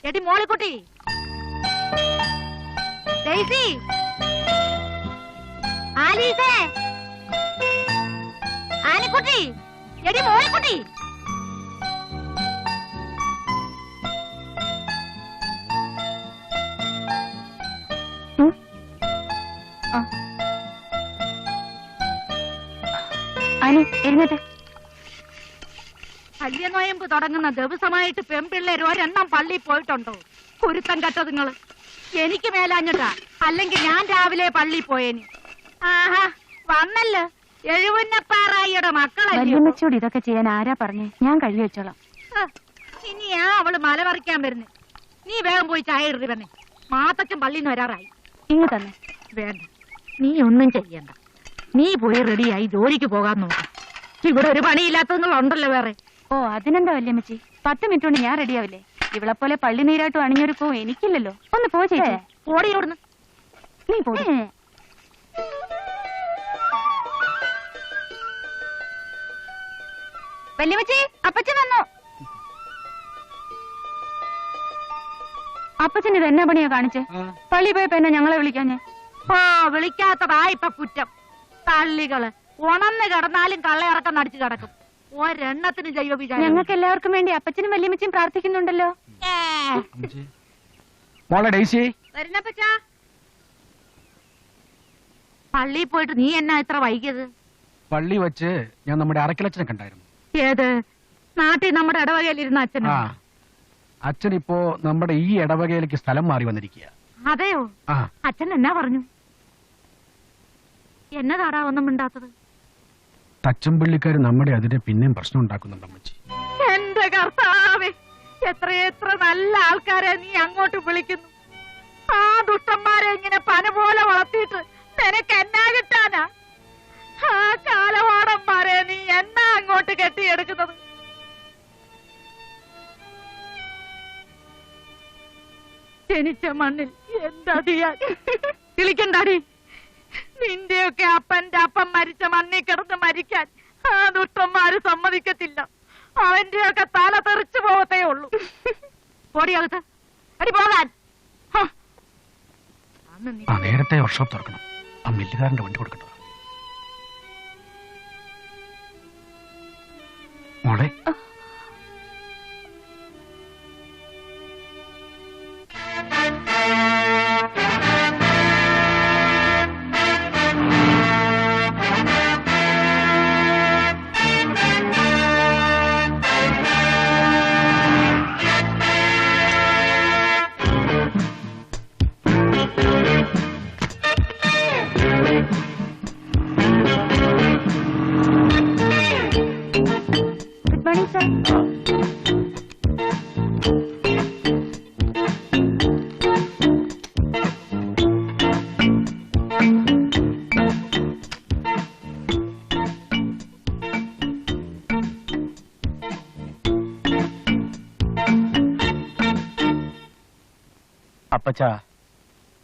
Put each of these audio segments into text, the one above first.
എടി മോളിക്കുട്ടി, ഡെയ്സി, ആലീസേ, ആനിക്കുട്ടി, എടി മോളിക്കുട്ടി. ആനി എഴുന്നേറ്റ്. കല്യനോയമ്പ് തുടങ്ങുന്ന ദിവസമായിട്ട് പെൺപിള്ളേർ ഒരെണ്ണം പള്ളി പോയിട്ടുണ്ടോ? കുരുത്തം കെട്ടതുങ്ങള്. എനിക്ക് മേലാഞ്ഞിട്ടാ, അല്ലെങ്കിൽ ഞാൻ രാവിലെ പള്ളി പോയേന്. ആഹാ, വന്നല്ലോ എഴുവന്നപ്പാറായിയുടെ മക്കളല്ലേ. വല്യമ്മച്ചോട് ഇതൊക്കെ ചെയ്യാൻ ആരാ പറഞ്ഞേ? ഞാൻ കഴുകി വെച്ചോളാം. ഇനിയാ അവള് മല പറിക്കാൻ വരുന്നേ. നീ വേഗം പോയി ചായ ഇടുതി പെണ്ണേ. മാത്തച്ഛൻ പള്ളിന്ന് വരാറായി. ഇങ്ങ് തന്നെ. വേണ്ട, നീ ഒന്നും ചെയ്യണ്ട. നീ പോയി റെഡിയായി ജോലിക്ക് പോകാൻ നോക്കാം. ഇവിടെ ഒരു പണിയില്ലാത്തതുങ്ങളുണ്ടല്ലോ വേറെ. ഓ, അതിനെന്താ വല്യമ്മച്ചി, 10 മിനിറ്റ് കൊണ്ട് ഞാൻ റെഡിയാവില്ലേ? ഇവളെ പോലെ പള്ളി നീരായിട്ടും അണിഞ്ഞൊരുക്കോ എനിക്കില്ലല്ലോ. ഒന്ന് പോ ചേച്ചി. ഓടി ഓടുന്നു. നീ പോ. വല്യമ്മച്ചി, അപ്പച്ചൻ വന്നു. അപ്പച്ചൻ ഇത് എന്നാ പണിയാ കാണിച്ചേ? പള്ളി പോയപ്പോ എന്നാ ഞങ്ങളെ വിളിക്കാഞ്ഞേ? വിളിക്കാത്തതാ ഇപ്പൊ കുറ്റം. തള്ളികള് ഉണന്ന് കിടന്നാലും കള്ളയിറക്കം നടിച്ചു കിടക്കും. ഒരെണ്ണത്തിന് ജൈവ വിചാരം. ഞങ്ങൾക്ക് എല്ലാവർക്കും വേണ്ടി അപ്പച്ചനും വല്യമ്മച്ചും പ്രാർത്ഥിക്കുന്നുണ്ടല്ലോ. വരുന്നപ്പച്ചാ, പള്ളിയിൽ പോയിട്ട് നീ എന്നാ ഇത്ര വൈകിയത്? പള്ളി വെച്ച് ഞാൻ നമ്മുടെ അറക്കലച്ഛനെ കണ്ടായിരുന്നു. ഏത് നാട്ടിൽ നമ്മുടെ ഇടവകയിലിരുന്ന അച്ഛനോ? അച്ഛൻ ഇപ്പോ നമ്മുടെ ഈ ഇടവകയിലേക്ക് സ്ഥലം മാറി വന്നിരിക്കുക. അതെയോ? അച്ഛൻ എന്നാ പറഞ്ഞു? എന്നതാടാ ഒന്നും മിണ്ടാത്തത്? തച്ചമ്പള്ളിക്കാർ നമ്മുടെ അതിനെ പിന്നെയും പ്രശ്നം ഉണ്ടാക്കുന്നുണ്ട് അമ്മച്ചി. എന്റെ കർത്താവേ, എത്രയെത്ര നല്ല ആൾക്കാരെ നീ അങ്ങോട്ട് വിളിക്കുന്നു. ആ ദുഷ്ടന്മാരെ ഇങ്ങനെ പന പോലെ വളർത്തിയിട്ട് നിനക്ക് എന്നാ കിട്ടാനാ? ആ കാലവാടന്മാരെ നീ എന്നാ അങ്ങോട്ട് കെട്ടിയെടുക്കുന്നത്? ജനിച്ച മണ്ണിൽ എന്താ ചെയ്യാൻ? വിളിക്കണ്ടാടി. നിന്റെയൊക്കെ അപ്പന്റെ അപ്പം മരിച്ച മണ്ണിൽ കിടന്ന് മരിക്കാൻ ആ ദുഷ്ടന്മാര് സമ്മതിക്കത്തില്ല. അവന്റെയൊക്കെ തല തെറിച്ചു പോകത്തേ ഉള്ളൂ. പൊടിയകത്ത് അടി പോകാൻ. നേരത്തെ വർക്ക്ഷോപ്പ് തുറക്കണം. ആ മില്ലുകാരന്റെ വണ്ടി കൊടുക്കട്ടോ മോളെ. അപ്പച്ച,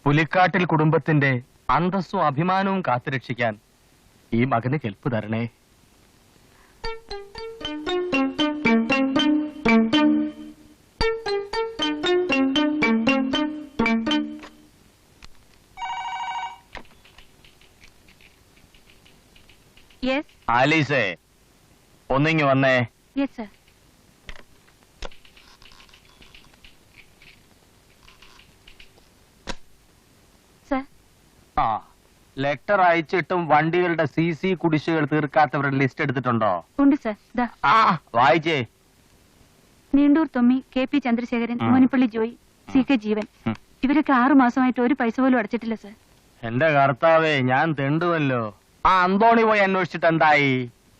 പുലിക്കാട്ടിൽ കുടുംബത്തിന്റെ അന്തസ്സും അഭിമാനവും കാത്തുരക്ഷിക്കാൻ ഈ മകന് കെൽപ്പ് തരണേ. ആലീസേ, ഒന്നിങ്ങി വന്നേ. Yes sir. ആ, ലെറ്റർ അയച്ചിട്ടും വണ്ടികളുടെ CC കുടിശ്ശികൾ തീർക്കാത്തവരുടെ ലിസ്റ്റ് എടുത്തിട്ടുണ്ടോ? ഉണ്ട് സർ. വായിച്ചേ. നീണ്ടൂർ തൊമ്മി, KP ചന്ദ്രശേഖരൻ, മോനിപ്പള്ളി ജോയി, CK ജീവൻ. ഇവരൊക്കെ 6 മാസമായിട്ട് ഒരു പൈസ പോലും അടച്ചിട്ടില്ല സർ. എന്റെ കർത്താവേ, ഞാൻ തെണ്ടുവല്ലോ. ആ അന്തോണി പോയി അന്വേഷിച്ചിട്ട് എന്തായി?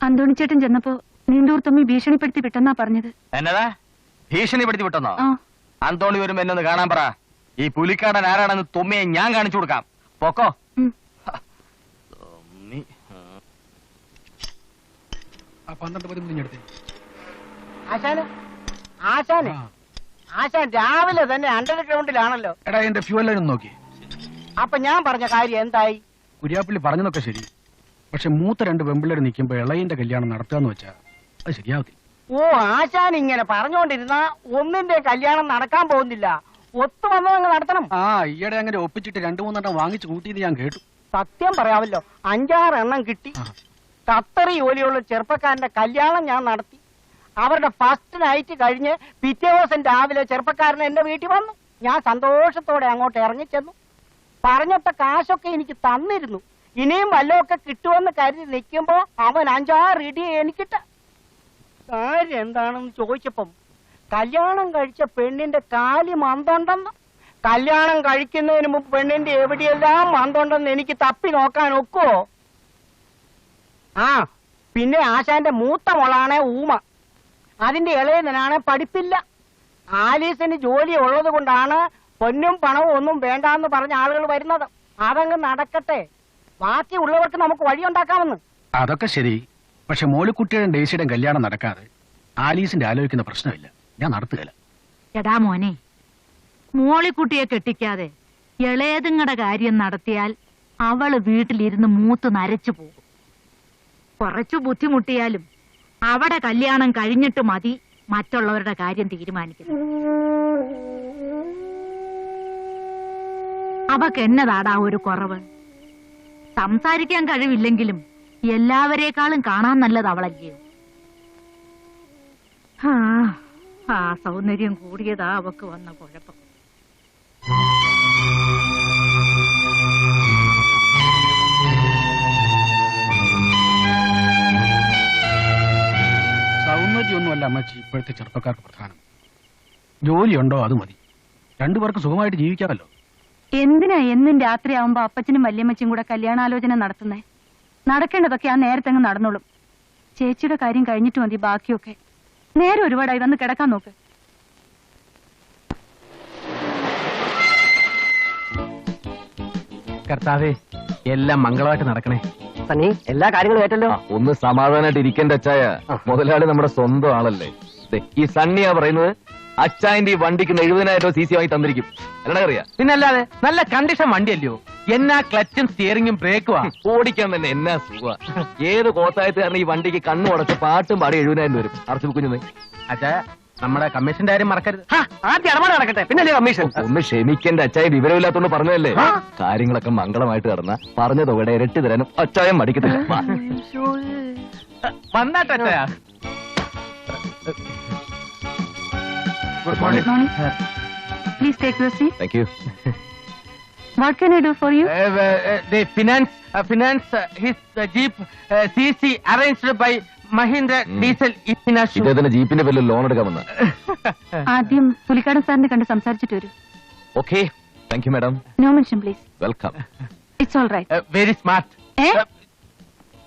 അന്തോണിച്ചേട്ടൻ ചെന്നപ്പോ നീണ്ടൂർ തൊമ്മി ഭീഷണിപ്പെടുത്തി വിട്ടെന്നാ പറഞ്ഞത്. എന്നതാ ഭീഷണിപ്പെടുത്തി വിട്ടെന്നോ? അന്തോണി വരുമ്പോ എന്നൊന്ന് കാണാൻ പറ. ഈ പുലിക്കാടൻ ആരാണെന്ന് തൊമ്മിയെ ഞാൻ കാണിച്ചു കൊടുക്കാം. പോക്കോ. ആശാൻ രാവിലെ തന്നെ അണ്ടർഗ്രൗണ്ടിലാണല്ലോ. എടാ, എന്റെ ഫ്യൂവലും നോക്കി. അപ്പൊ ഞാൻ പറഞ്ഞ കാര്യം എന്തായി? കുര്യാപ്പള്ളി പറഞ്ഞതൊക്കെ ശരി. പക്ഷെ മൂത്ത 2 പെമ്പിള്ളേർ നിൽക്കുമ്പോ ഇളയന്റെ കല്യാണം നടത്തുകയെന്ന് വെച്ചാ അത് ശരിയാവത്തില്ല. ഓ, ആശാൻ ഇങ്ങനെ പറഞ്ഞോണ്ടിരുന്ന ഒന്നിന്റെ കല്യാണം നടക്കാൻ പോകുന്നില്ല. ഒത്തു വന്നതങ്ങ് നടത്തണം. ആ ഈയിടെ അങ്ങനെ ഒപ്പിച്ചിട്ട് 2-3 വാങ്ങിച്ചു കൂട്ടിയത് ഞാൻ കേട്ടു. സത്യം പറയാമല്ലോ, 5-6 എണ്ണം കിട്ടി. ഖത്തറി ജോലിയുള്ള ചെറുപ്പക്കാരന്റെ കല്യാണം ഞാൻ നടത്തി. അവരുടെ ഫസ്റ്റ് നൈറ്റ് കഴിഞ്ഞ് പിറ്റേ ദിവസം രാവിലെ ചെറുപ്പക്കാരൻ എന്റെ വീട്ടിൽ വന്നു. ഞാൻ സന്തോഷത്തോടെ അങ്ങോട്ട് ഇറങ്ങിച്ചെന്നു. പറഞ്ഞിട്ട കാശൊക്കെ എനിക്ക് തന്നിരുന്നു. ഇനിയും വല്ലതൊക്കെ കിട്ടുമെന്ന് കരുതി നിൽക്കുമ്പോ അവൻ 5-6 ഇടി എനിക്കിട്ട. കാര്യം എന്താണെന്ന് ചോദിച്ചപ്പം കല്യാണം കഴിച്ച പെണ്ണിന്റെ കാലി മന്തുണ്ടെന്ന്. കല്യാണം കഴിക്കുന്നതിന് മുമ്പ് പെണ്ണിന്റെ എവിടെയെല്ലാം മന്തുണ്ടെന്ന് എനിക്ക് തപ്പി നോക്കാൻ ഒക്കുവോ? ആ പിന്നെ ആശാന്റെ മൂത്ത മോളാണ് ഊമ. അതിന്റെ ഇളയതിനാണ് പഠിപ്പില്ല. ആലീസിന് ജോലി ഉള്ളത് കൊണ്ടാണ് പൊന്നും പണവും ഒന്നും വേണ്ടാന്ന് പറഞ്ഞ ആളുകൾ വരുന്നത്. അതങ്ങ് നടക്കട്ടെ, ബാക്കിയുള്ളവർക്ക് നമുക്ക് വഴിയുണ്ടാക്കാമെന്ന്. അതൊക്കെ ശരി. പക്ഷെ മോളിക്കുട്ടിയുടെ ഡേസിയുടെ കല്യാണം നടക്കാതെ ആലീസിന്റെ ആലോചിക്കുന്ന പ്രശ്നമില്ല. ഞാൻ നടത്തുകയില്ല. എടാ മോനെ, മോളിക്കുട്ടിയെ കെട്ടിക്കാതെ ഇളയതുങ്ങളുടെ കാര്യം നടത്തിയാൽ അവള് വീട്ടിലിരുന്ന് മൂത്ത് നരച്ചു പോകും. കുറച്ചു ബുദ്ധിമുട്ടിയാലും അവിടെ കല്യാണം കഴിഞ്ഞിട്ട് മതി മറ്റുള്ളവരുടെ കാര്യം തീരുമാനിക്കുന്നത്. അവക്ക് എന്നതാടാ ഒരു കുറവ്? സംസാരിക്കാൻ കഴിവില്ലെങ്കിലും എല്ലാവരെക്കാളും കാണാൻ നല്ലത് അവളല്ലയോ? ആ സൗന്ദര്യം കൂടിയതാ അവക്ക് വന്ന കുഴപ്പം. സൗന്ദര്യമൊന്നുമല്ല അമ്മച്ചി ഇപ്പോഴത്തെ ചെറുപ്പക്കാർക്ക് പ്രധാനം. ജോലിയുണ്ടോ അത് മതി. 2 പേർക്ക് സുഖമായിട്ട് ജീവിക്കാമല്ലോ. എന്തിനാ എന്നും രാത്രിയാവുമ്പോ അപ്പച്ചനും വല്യമ്മച്ചും കൂടെ കല്യാണാലോചന നടത്തുന്നേ? നടക്കേണ്ടതൊക്കെ ആ നേരത്തെ അങ്ങ് നടന്നോളും. ചേച്ചിയുടെ കാര്യം കഴിഞ്ഞിട്ട് മതി ബാക്കിയൊക്കെ. നേരെ ഒരുപാടായി, വന്ന് കിടക്കാൻ നോക്ക്. കർത്താവേ, എല്ലാം മംഗളമായിട്ട് നടക്കണേ. സണ്ണി, എല്ലാ കാര്യങ്ങളും ഏറ്റല്ലോ. ഒന്ന് സമാധാനമായിട്ട് ഇരിക്കേണ്ട അച്ചായ. മുതലാളി നമ്മുടെ സ്വന്തം ആളല്ലേ. ദേ, ഈ സണ്ണിയാ പറയുന്നത് അച്ചായന്റെ ഈ വണ്ടിക്ക് 70,000 CC വാങ്ങി തന്നിരിക്കും. അല്ലാതെ അറിയാം. പിന്നല്ലാതെ നല്ല കണ്ടീഷൻ വണ്ടിയല്ലയോ? എന്നാ ക്ലച്ചും സ്റ്റിയറിംഗും ബ്രേക്കുവാ. ഓടിക്കാൻ തന്നെ എന്നാ സുഖ. ഏത് കോത്തായത്തുകാരൻ ഈ വണ്ടിക്ക് കണ്ണു അടച്ച് പാട്ടും പാടി 70,000 വരും. അറച്ചു കുഞ്ഞു അച്ഛാ, നമ്മുടെ കമ്മീഷന്റെ കാര്യം മറക്കരുത്. ആദ്യം ഇടപാട് നടക്കട്ടെ, പിന്നല്ലേ കമ്മീഷൻ. ഒന്ന് ക്ഷമിക്കേണ്ട അച്ചായ, വിവരമില്ലാത്തോണ്ട് പറഞ്ഞതല്ലേ. കാര്യങ്ങളൊക്കെ മംഗളമായിട്ട് നടന്ന പറഞ്ഞ തുകയുടെ ഇരട്ടി തരാനും അച്ചായം മടിക്കത്തില്ല. വാ. വന്നാട്ടച്ചാ. Good morning. Please take your seat. Thank you. What can I do for you? The finance his jeep CC arranged by Mahindra Diesel International. ഇദ്ദേഹത്തിന്റെ ജീപ്പിന്റെ പേരിൽ ലോൺ എടുക്കാമെന്ന്. ആദ്യം പുലിക്കാടൻ സാറിനെ കണ്ട് സംസാരിച്ചിട്ട് വരൂ. Okay, thank you madam. No mention please. Welcome. It's all right. Very smart.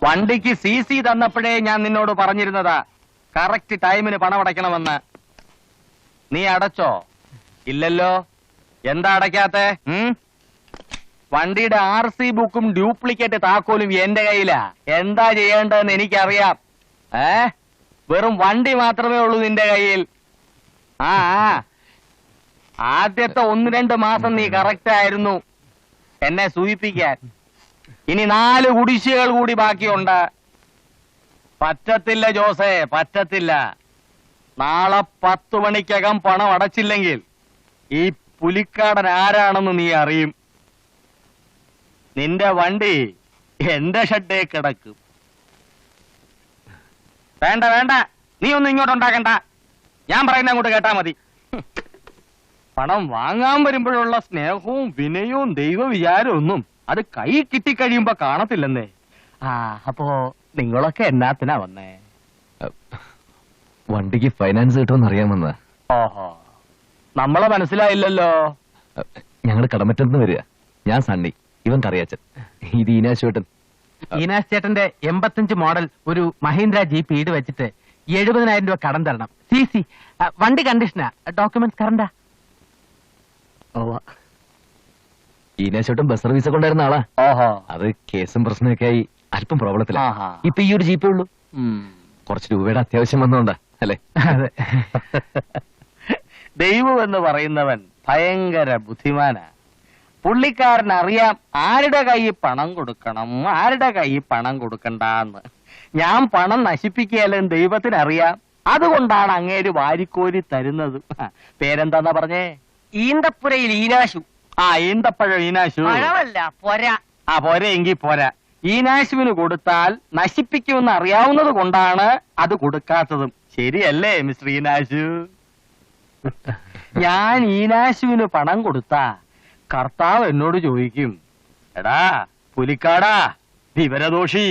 വണ്ടിക്ക് CC തന്നപ്പോഴേ ഞാൻ നിന്നോട് പറഞ്ഞിരുന്നതാ കറക്റ്റ് ടൈമിന് പണം അടയ്ക്കണമെന്ന്. നീ അടച്ചോ? ഇല്ലല്ലോ. എന്താ അടയ്ക്കാത്തെ? വണ്ടിയുടെ RC ബുക്കും ഡ്യൂപ്ലിക്കേറ്റ് താക്കോലും എന്റെ കയ്യിലാ. എന്താ ചെയ്യേണ്ടതെന്ന് എനിക്കറിയാം. വെറും വണ്ടി മാത്രമേ ഉള്ളൂ നിന്റെ കയ്യിൽ. ആദ്യത്തെ 1-2 മാസം നീ കറക്റ്റ് ആയിരുന്നു എന്നെ സൂചിപ്പിക്കാൻ. ഇനി 4 കുടിശ്ശികൾ കൂടി ബാക്കിയുണ്ട്. പറ്റത്തില്ല ജോസേ, പറ്റത്തില്ല. നാളെ 10 മണിക്കകം പണം അടച്ചില്ലെങ്കിൽ ഈ പുലിക്കാടൻ ആരാണെന്ന് നീ അറിയും. നിന്റെ വണ്ടി എന്റെ ഷഡ്ഡേ കിടക്കും. വേണ്ട വേണ്ട, നീ ഒന്നും ഇങ്ങോട്ടുണ്ടാക്കണ്ട. ഞാൻ പറയുന്ന അങ്ങോട്ട് കേട്ടാ മതി. പണം വാങ്ങാൻ വരുമ്പോഴുള്ള സ്നേഹവും വിനയവും ദൈവവിചാരവും ഒന്നും അത് കൈ കിട്ടിക്കഴിയുമ്പോ കാണത്തില്ലെന്നേ. അപ്പോ നിങ്ങളൊക്കെ എന്നാത്തിനാ വന്നേ? വണ്ടിക്ക് ഫൈനാൻസ് കിട്ടുമെന്ന് അറിയാമെന്ന്. ഓഹോ, നമ്മളെ മനസ്സിലായില്ലല്ലോ. ഞങ്ങൾ കടമറ്റന്ന് വരിക. ഞാൻ സണ്ണി, ഇവൻ കറിയാച്ചൻ, ഇത് ഈനാശേട്ടൻ. ഈനാശ് ചേട്ടന്റെ 85 മോഡൽ ഒരു മഹീന്ദ്ര ജീപ്പ് ഈട് വെച്ചിട്ട് 70,000 രൂപ കടം തരണം. CC വണ്ടി കണ്ടീഷനാ, ഡോക്യുമെന്റ്സ് കറണ്ടാ. ഈനാശേട്ടൻ ബസ് സർവീസ് കൊണ്ടായിരുന്ന ആളാ. ഓഹോ, അത് കേസും പ്രശ്നമൊക്കെ ആയി അല്പം പ്രോബ്ലത്തില. ഇപ്പൊ ഈ ഒരു ജീപ്പേ ഉള്ളൂ. കുറച്ച് രൂപയുടെ അത്യാവശ്യം വന്നോണ്ടാ അല്ലെ? അതെ. ദൈവം എന്ന് പറയുന്നവൻ ഭയങ്കര ബുദ്ധിമാനാ. പുള്ളിക്കാരൻ അറിയാം ആരുടെ കയ്യിൽ പണം കൊടുക്കണം, ആരുടെ കയ്യിൽ പണം കൊടുക്കണ്ടെന്ന്. ഞാൻ പണം നശിപ്പിക്കാലും ദൈവത്തിനറിയാം അതുകൊണ്ടാണ് അങ്ങേര് വാരിക്കോരി തരുന്നത്. പേരെന്താന്നാ പറഞ്ഞേ? ഈന്തപ്പുരയിൽ ഈനാശു. ഈന്തപ്പഴം ഈനാശു. പഴമല്ല, പൊര. പോരെ എങ്കിൽ പോരാ. ഈനാശുവിന് കൊടുത്താൽ നശിപ്പിക്കുമെന്ന് അറിയാവുന്നത് കൊണ്ടാണ് അത് കൊടുക്കാത്തതും. ശരിയല്ലേ മിസ്റ്റർ ഈനാശു? ഞാൻ ഈനാശുവിന് പണം കൊടുത്താ കർത്താവ് എന്നോട് ചോദിക്കും, എടാ പുലിക്കാടാ വിവരദോഷി,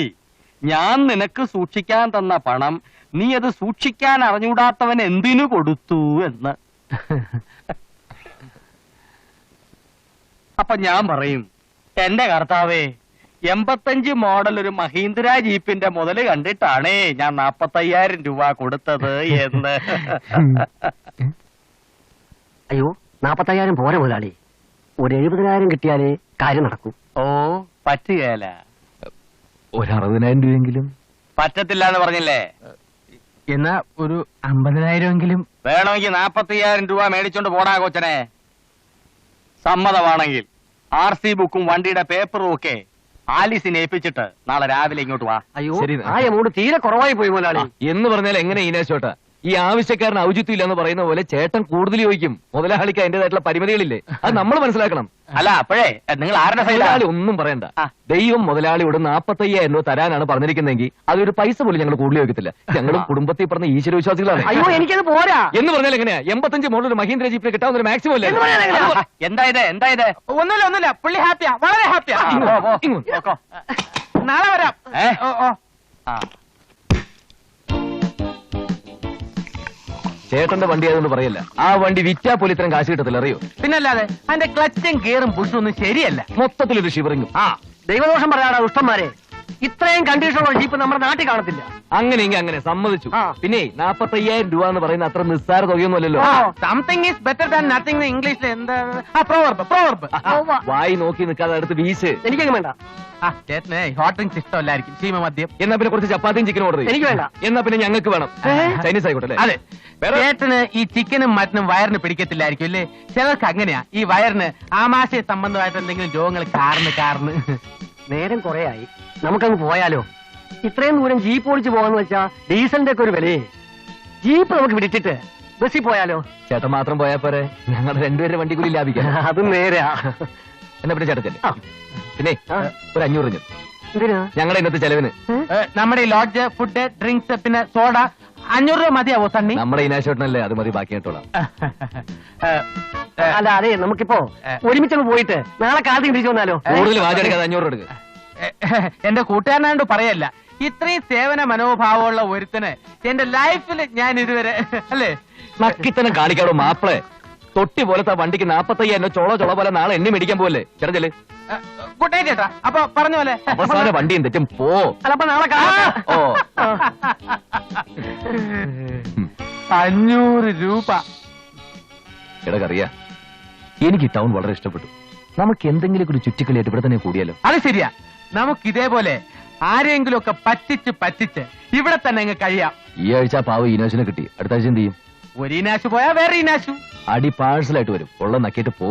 ഞാൻ നിനക്ക് സൂക്ഷിക്കാൻ തന്ന പണം നീ അത് സൂക്ഷിക്കാൻ അറിഞ്ഞൂടാത്തവൻ എന്തിനു കൊടുത്തു എന്ന്. അപ്പൊ ഞാൻ പറയും, എന്റെ കർത്താവേ, 85 മോഡൽ ഒരു മഹീന്ദ്ര ജീപ്പിന്റെ മുതല് കണ്ടിട്ടാണേ ഞാൻ 45,000 രൂപ കൊടുത്തത് എന്ന്. അയ്യോ, 45,000 പോരെ മുതലാളി. ഒരു 70,000 കിട്ടിയാലേ കാര്യം നടക്കൂ. ഓ, പറ്റുകേല. ഒരു 60,000 രൂപയെങ്കിലും പറ്റത്തില്ല എന്ന് പറഞ്ഞില്ലേ? എന്നാ ഒരു 50,000 വേണമെങ്കിൽ 45,000 രൂപ മേടിച്ചോണ്ട് പോടാ കൊച്ചനെ. സമ്മതമാണെങ്കിൽ RC ബുക്കും വണ്ടിയുടെ പേപ്പറും ഒക്കെ ആലീസിനെ ഏൽപ്പിച്ചിട്ട് നാളെ രാവിലെ ഇങ്ങോട്ട് വാ. അയ്യോ, ശരി. ആ എമൗണ്ട് തീരെ കുറവായി പോയി മുതലാളി. എന്ന് പറഞ്ഞാൽ എങ്ങനെ ഈനാശോട്ടാ? ഈ ആവശ്യക്കാരന് ഔചിത്യം ഇല്ലെന്ന് പറയുന്ന പോലെ ചേട്ടൻ കൂടുതൽ ചോദിക്കും. മുതലാളിക്ക് അതിന്റേതായിട്ടുള്ള പരിമിതികളില്ലേ? അത് നമ്മൾ മനസ്സിലാക്കണം. അല്ല, അപ്പോഴേ നിങ്ങൾ ആരുടെ മുതലാളി സൈഡാണ്? ഒന്നും പറയണ്ട. ദൈവം മുതലാളിയോട് 45,000 രൂപ തരാനാണ് പറഞ്ഞിരിക്കുന്നതെങ്കിൽ അതൊരു പൈസ പോലും ഞങ്ങൾ കൂടുതൽ വെക്കത്തില്ല. ഞങ്ങളും കുടുംബത്തിൽ പറഞ്ഞ ഈശ്വര വിശ്വാസികളാണ്. അയ്യോ, എനിക്കത് പോരാ. എന്ന് പറഞ്ഞാൽ എങ്ങനെയാ? 85 മോഡൽ ഒരു മഹീന്ദ്ര ജീപ്പിന് കിട്ടാവുന്ന ഒരു മാക്സിമം അല്ലേ? എന്താ ഇത്? ഒന്നുമില്ല. പുള്ളി ഹാപ്പിയാ, വളരെ ഹാപ്പിയാ. നോക്കോ. നാളെ വരാം. ചേട്ടന്റെ വണ്ടി ആയതുകൊണ്ട് പറയല്ല. ആ വണ്ടി വിറ്റാ പോലും ഇത്രയും കാശ് കിട്ടത്തില്ല, അറിയോ? പിന്നല്ലാതെ അതിന്റെ ക്ലച്ചും ഗിയറും പുഷും ഒന്നും ശരിയല്ല. മൊത്തത്തിലൊരു ഷിവറിങ്ങും. ദൈവദോഷം പറയാടാ ദുഷ്ടന്മാരെ. ഇത്രയും കണ്ടീഷനുള്ള ജീപ്പ് നമ്മുടെ നാട്ടിൽ കാണത്തില്ല. അങ്ങനെ സമ്മതിച്ചു. പിന്നെ 45,000 രൂപ എന്ന് പറയുന്ന അത്ര നിസ്സാര തുകയൊന്നുമല്ലല്ലോ. Something is better than nothing ഇംഗ്ലീഷിൽ എന്താ പ്രോവർബ്. വായി നോക്കി നിൽക്കാതെ അടുത്ത് വീശ്. എനിക്കങ്ങ് വേണ്ട. ചേട്ടന് ഹോട്ട് ഡ്രിങ്ക്സ് ഇഷ്ടമല്ലായിരിക്കും, ചീമ മദ്യം. എന്നാ പിന്നെ കുറച്ച് ചപ്പാത്തിയും ചിക്കനും ഓർഡർ ചെയ്യും. എനിക്ക് വേണ്ട. എന്നാ പിന്നെ ഞങ്ങൾക്ക് വേണം. ചൈനീസ് ആയിക്കോട്ടെ അല്ലേ? അതെ, ചേട്ടന് ഈ ചിക്കനും മറ്റനും വയറിന് പിടിക്കത്തില്ലായിരിക്കും അല്ലേ? ചിലർക്ക് അങ്ങനെയാ. ഈ വയറിന് ആമാശയ സംബന്ധമായിട്ട് എന്തെങ്കിലും രോഗങ്ങൾ കാർന്ന് നേരം കുറെ ആയി, നമുക്കങ്ങ് പോയാലോ? ഇത്രയും ദൂരം ജീപ്പ് ഓടിച്ചു പോകാന്ന് വെച്ചാ ഡീസലിന്റെ ഒക്കെ ഒരു വിലയെ. ജീപ്പ് നമുക്ക് വിളിച്ചിട്ട് ബസ്സിൽ പോയാലോ? ചേട്ടൻ മാത്രം പോയാ പോരെ? ഞങ്ങളുടെ രണ്ടുപേരുടെ വണ്ടി കൂടി ലാഭിക്കാം. അതും നേരാ. എന്നാ പിന്നെ ചേട്ടച്ചല്ലേ? പിന്നെ ഒരു 500 എന്തിനാ? ഞങ്ങളുടെ ഇന്നത്തെ ചെലവിന്. നമ്മുടെ ഈ ലോഡ്ജ്, ഫുഡ്, ഡ്രിങ്ക്സ്, പിന്നെ സോഡ 500 രൂപ മതിയാവോ സണ്ണി? നമ്മുടെ ഇനാശോട്ടനല്ലേ, അത് മതി, ബാക്കിയായിട്ടോളാം. അല്ല, അതെ, നമുക്കിപ്പോ ഒരുമിച്ചങ്ങ് പോയിട്ട് നാളെ കാലത്ത് തിരിച്ചു വന്നാലോ? കൂടുതൽ വാചടിക്കാതെ 500 രൂപ എടുക്കുക. എന്റെ കൂട്ടുകാരനായോണ്ട് പറയല്ല, ഇത്രയും സേവന മനോഭാവമുള്ള ഒരുത്തന് എന്റെ ലൈഫിൽ ഞാൻ ഇതുവരെ അല്ലേ നക്കിത്തനം കാണിക്കാടോ മാപ്പിളെ. തൊട്ടി പോലത്തെ വണ്ടിക്ക് 45,000 ചോള പോലെ നാളെ എണ്ണി മേടിക്കാൻ പോലെ. ചേട്ടല്ലേ ഗുഡ് നൈറ്റ് ചേട്ടാ. അപ്പൊ പറഞ്ഞ പോലെ അവസാന വണ്ടിയും തെറ്റും പോ. അല്ല, അപ്പൊ നാളെ ഓ 500 രൂപ. എടക്കറിയാ, എനിക്ക് ടൗൺ വളരെ ഇഷ്ടപ്പെട്ടു. നമുക്ക് എന്തെങ്കിലും ഒരു ചുറ്റിക്കളിയായിട്ട് ഇവിടെ തന്നെ കൂടിയാലോ? അത് ശരിയാ. നമുക്ക് ഇതേപോലെ ആരെങ്കിലും ഒക്കെ പറ്റിച്ച് ഇവിടെ തന്നെ അങ്ങ് കഴിയാം. ഈ ആഴ്ച പാവ ഈനാശിനെ കിട്ടി. അടുത്ത ആഴ്ച എന്ത് ചെയ്യും? ഒരു ഈനാശു പോയാ വേറെ ഈനാശു. അടി പാഴ്സലായിട്ട് വരും. ഉള്ള നക്കിയിട്ട് പോ.